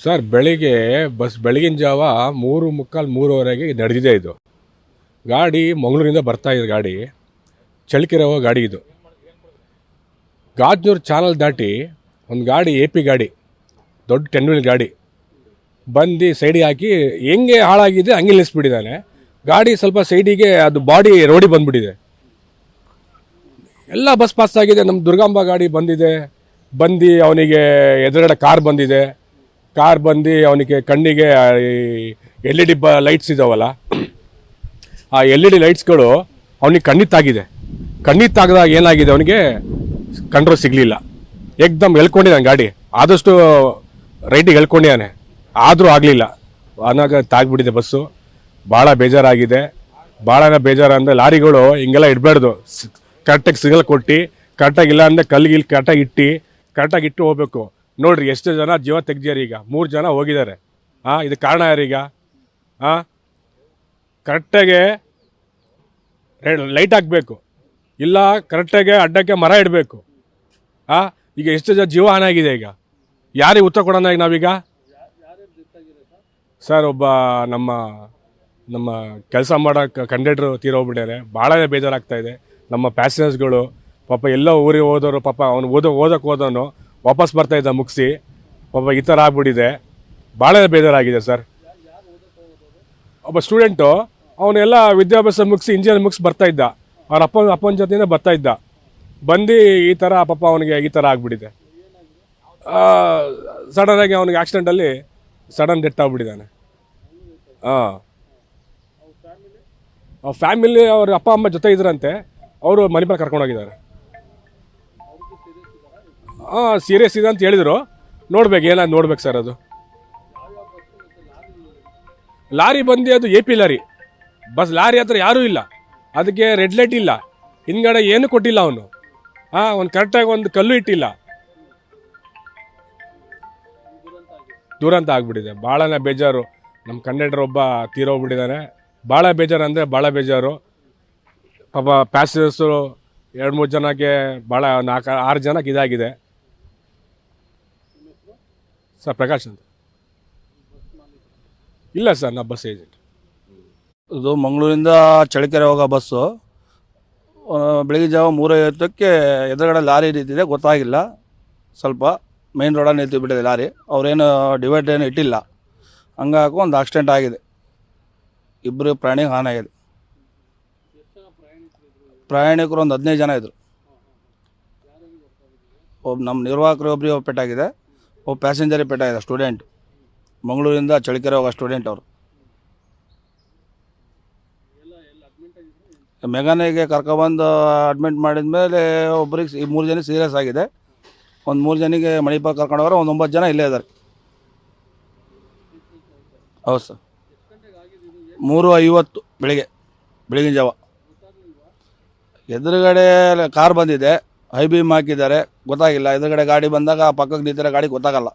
Sir ಬೆಳಿಗ್ಗೆ ಬೆಳಗಿನ ಜಾವ 3:45 3:15 ನಡೆದಿದೆ ಇದು. ಗಾಡಿ ಮಂಗಳೂರಿಂದ ಬರ್ತಾ ಇದೆ. ಗಾಡಿ ಚಳ್ಳಕೆರೆ ಗಾಡಿ ಇದು. ಗಾಜನೂರು ಚಾನಲ್ ದಾಟಿ ಒಂದು ಗಾಡಿ AP ಗಾಡಿ, ದೊಡ್ಡ 10 ವೀಲ್ ಗಾಡಿ ಬಂದು ಸೈಡಿಗೆ ಹಾಕಿ ಹೆಂಗೆ ಹಾಳಾಗಿದೆ ಹಂಗೆ ನಿಲ್ಲಿಸ್ಬಿಟ್ಟಿದ್ದಾನೆ. ಗಾಡಿ ಸ್ವಲ್ಪ ಸೈಡಿಗೆ ಅದು ಬಾಡಿ ರೋಡಿಗೆ ಬಂದುಬಿಟ್ಟಿದೆ. ಎಲ್ಲ ಬಸ್ ಪಾಸ್ ಆಗಿದೆ. ನಮ್ಮ ದುರ್ಗಾಂಬ ಗಾಡಿ ಬಂದಿದೆ. ಅವನಿಗೆ ಎದುರುಗಡೆ ಕಾರ್ ಬಂದಿದೆ. ಕಾರ್ ಬಂದು ಅವನಿಗೆ ಕಣ್ಣಿಗೆ LED ಲೈಟ್ಸ್ ಇದ್ದಾವಲ್ಲ, ಆ LED ಲೈಟ್ಸ್ಗಳು ಅವನಿಗೆ ಕಣ್ಣಿತ್ತಾಗಿದೆ. ಕಣ್ಣಿತ್ತಾಗದಾಗ ಏನಾಗಿದೆ, ಅವನಿಗೆ ಕಂಟ್ರೋಲ್ ಸಿಗಲಿಲ್ಲ. ಏಕ್ದಮ್ ಎಳ್ಕೊಂಡಿದ್ದಾನೆ ಗಾಡಿ. ಆದಷ್ಟು ರೈಟಿಗೆ ಎಳ್ಕೊಂಡಿದ್ದಾನೆ, ಆದರೂ ಆಗಲಿಲ್ಲ. ಅನಾಗ ತಾಗ್ಬಿಟ್ಟಿದೆ ಬಸ್ಸು. ಭಾಳ ಬೇಜಾರಾಗಿದೆ. ಭಾಳ ಬೇಜಾರು ಅಂದರೆ ಲಾರಿಗಳು ಹಿಂಗೆಲ್ಲ ಇಡಬಾರ್ದು. ಕರೆಕ್ಟಾಗಿ ಸಿಗಲ್ ಕೊಟ್ಟು, ಕರೆಕ್ಟಾಗಿ ಇಲ್ಲ ಅಂದರೆ ಕಲ್ಲಿಗೆ ಕರೆಕ್ಟಾಗಿ ಇಟ್ಟು ಹೋಗ್ಬೇಕು. ನೋಡ್ರಿ ಎಷ್ಟು ಜನ ಜೀವ ತೆಗ್ದಿದ್ದಾರೆ. ಈಗ 3 ಜನ ಹೋಗಿದ್ದಾರೆ. ಇದು ಕಾರಣ ಯಾರೀಗ? ಕರೆಕ್ಟಾಗಿ ಲೈಟ್ ಹಾಕಬೇಕು, ಇಲ್ಲ ಕರೆಕ್ಟಾಗಿ ಅಡ್ಡಕ್ಕೆ ಮರ ಇಡಬೇಕು. ಈಗ ಎಷ್ಟು ಜನ ಜೀವ ಹಾನಾಗಿದೆ. ಈಗ ಯಾರಿಗೆ ಉತ್ತರ ಕೊಡೋಣ ಈಗ ನಾವೀಗ? ಸರ್ ಒಬ್ಬ ನಮ್ಮ ಕೆಲಸ ಮಾಡೋ ಕಂಡಕ್ಟ್ರು ತೀರೋಗ್ಬಿಟ್ಟಾರೆ. ಭಾಳ ಬೇಜಾರಾಗ್ತಾಯಿದೆ. ನಮ್ಮ ಪ್ಯಾಸೆಂಜರ್ಸ್ಗಳು ಪಾಪ ಎಲ್ಲ ಊರಿಗೆ ಹೋದವರು, ಪಾಪ ಅವನು ಓದೋಕ್ಕೆ ಹೋದವನು ವಾಪಸ್ ಬರ್ತಾಯಿದ್ದ ಮುಗಿಸಿ, ಪಾಪ ಈ ಥರ ಆಗ್ಬಿಟ್ಟಿದೆ. ಭಾಳ ಬೇಜಾರಾಗಿದೆ ಸರ್. ಒಬ್ಬ ಸ್ಟೂಡೆಂಟು, ಅವನೆಲ್ಲ ವಿದ್ಯಾಭ್ಯಾಸ ಮುಗಿಸಿ ಇಂಜಿನಿಯರ್ ಮುಗಿಸಿ ಬರ್ತಾಯಿದ್ದ. ಅವ್ರ ಅಪ್ಪನ ಜೊತೆನೇ ಬರ್ತಾಯಿದ್ದ. ಬಂದು ಈ ಥರ ಪಾಪ ಅವನಿಗೆ ಈ ಥರ ಆಗ್ಬಿಟ್ಟಿದೆ. ಸಡನ್ನಾಗಿ ಅವನಿಗೆ ಆಕ್ಸಿಡೆಂಟಲ್ಲಿ ಸಡನ್ ಡೆತ್ ಆಗ್ಬಿಟ್ಟಿದ್ದಾನೆ. ಫ್ಯಾಮಿಲಿ ಅವ್ರ ಅಪ್ಪ ಅಮ್ಮ ಜೊತೆ ಇದ್ರಂತೆ. ಅವರು ಮನೆ ಮೇಲೆ ಕರ್ಕೊಂಡೋಗಿದ್ದಾರೆ. ಸೀರಿಯಸ್ ಇದೆ ಅಂತ ಹೇಳಿದರು. ನೋಡ್ಬೇಕು, ಏನಾದ್ರು ನೋಡ್ಬೇಕು ಸರ್. ಅದು ಲಾರಿ ಬಂದು ಅದು AP ಲಾರಿ. ಲಾರಿ ಹತ್ರ ಯಾರೂ ಇಲ್ಲ. ಅದಕ್ಕೆ ರೆಡ್ ಲೈಟ್ ಇಲ್ಲ, ಹಿಂದ್ಗಡೆ ಏನು ಕೊಟ್ಟಿಲ್ಲ ಅವನು. ಒಂದು ಕರೆಕ್ಟಾಗಿ ಒಂದು ಕಲ್ಲು ಇಟ್ಟಿಲ್ಲ. ದುರಂತ ಆಗ್ಬಿಟ್ಟಿದೆ. ಭಾಳನೇ ಬೇಜಾರು. ನಮ್ಮ ಕಂಡಕ್ಟರ್ ಒಬ್ಬ ತೀರೋಗ್ಬಿಟ್ಟಿದ್ದಾನೆ. ಭಾಳ ಬೇಜಾರು ಅಂದರೆ ಭಾಳ ಬೇಜಾರು. ಪಾಪ ಪ್ಯಾಸೆಂಜರ್ಸು 2-3 ಜನಕ್ಕೆ, ಭಾಳ 4-6 ಜನಕ್ಕೆ ಇದಾಗಿದೆ. ಸರ್ ಪ್ರಕಾಶ್ ಅಂತ. ಇಲ್ಲ ಸರ್, ನಾ ಬಸ್ ಏಜೆಂಟ್. ಇದು ಮಂಗಳೂರಿಂದ ಚಳ್ಳಕೆರೆ ಹೋಗೋ ಬಸ್ಸು. ಬೆಳಗ್ಗೆ ಜಾವ 3:50ಕ್ಕೆ ಎದುರುಗಡೆ ಲಾರಿ ನಿಂತಿದೆ, ಗೊತ್ತಾಗಿಲ್ಲ. ಸ್ವಲ್ಪ ಮೈನ್ ರೋಡಲ್ಲಿ ನಿಂತು ಬಿಟ್ಟಿದೆ ಲಾರಿ. ಅವ್ರೇನು ಡಿವೈಡ್ ಏನು ಇಟ್ಟಿಲ್ಲ. ಹಂಗಾಗಿ ಒಂದು ಆಕ್ಸಿಡೆಂಟ್ ಆಗಿದೆ. 2 ಪ್ರಾಣಿಗೆ ಹಾನಿಯಾಗಿದೆ. ಪ್ರಯಾಣಿಕರು ಒಂದು 15 ಜನ ಇದ್ದರು. ಒಬ್ಬ ನಮ್ಮ ನಿರ್ವಾಹಕರು ಒಬ್ಬರಿಗೆ ಪೆಟ್ಟಾಗಿದೆ. ಒಬ್ಬ ಪ್ಯಾಸೆಂಜರಿಗೆ ಪೆಟ್ಟಾಗಿದೆ. ಸ್ಟೂಡೆಂಟ್, ಮಂಗಳೂರಿಂದ ಚಳ್ಳಕೆರೆ ಹೋಗೋ ಸ್ಟೂಡೆಂಟ್ ಅವರು. ಮೆಗಾನಿಗೆ ಕರ್ಕೊಬಂದು ಅಡ್ಮಿಟ್ ಮಾಡಿದ ಮೇಲೆ ಒಬ್ಬರಿಗೆ 3 ಜನ ಸೀರಿಯಸ್ ಆಗಿದೆ. ಒಂದು 3 ಜನಿಗೆ ಮಣಿಪಾಲ್ ಕರ್ಕೊಂಡು ಹೋದ್ರೆ ಒಂದು 9 ಜನ ಇಲ್ಲೇ ಇದ್ದಾರೆ. ಹೌದು ಸರ್. 3:50 ಬೆಳಗಿನ ಜಾವ. ಎದುರುಗಡೆ ಕಾರ್ ಬಂದಿದೆ, ಹೈ ಬೀಮ್ ಹಾಕಿದ್ದಾರೆ, ಗೊತ್ತಾಗಿಲ್ಲ. ಎದುರುಗಡೆ ಗಾಡಿ ಬಂದಾಗ ಪಕ್ಕಕ್ಕೆ ನಿಂತಿರೋ ಗಾಡಿ ಗೊತ್ತಾಗಲ್ಲ.